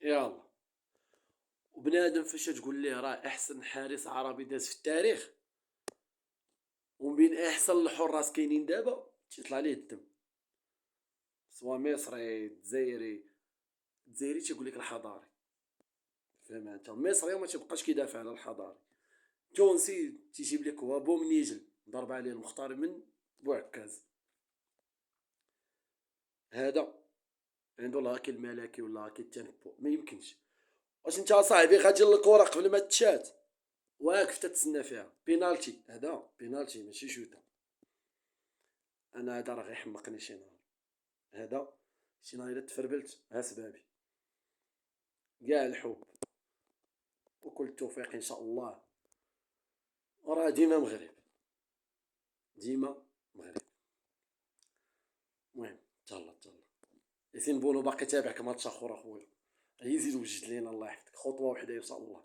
يلا. وبنادم فاش تقول ليه راه احسن حارس عربي داز في التاريخ، ومن بين احسن الحراس كاينين دابا، تيطلع ليه الدم. سوا مصري، جزائري. الجزائري تيقول لك الحضاري، فاهم انت؟ مصري وما تيبقاش كيدافع على الحضاري. تونسي تيجيب لك هو بومنيجل ضرب عليه المختار من بوعكاز. هذا عنده الهاكي الملكي ولا هاكي التنبؤ، ما يمكنش. واش انت صاحبي غادي للكره قبل ما تشات، واقف تتسنى فيها بينالتي؟ هذا بينالتي ماشي شوطه. انا هذا راه غيحمقني شي نهار. هذا شي نهار الا تفربلت ها سبابي. كاع الحب وكل التوفيق ان شاء الله. وراه ديما مغرب، ديما مغرب. المهم تهلا تهلا. ياسين بونو باقي تابعك ماتش اخر اخويا. غير زيد وجد لينا الله يحفظك خطوه وحده ان شاء الله.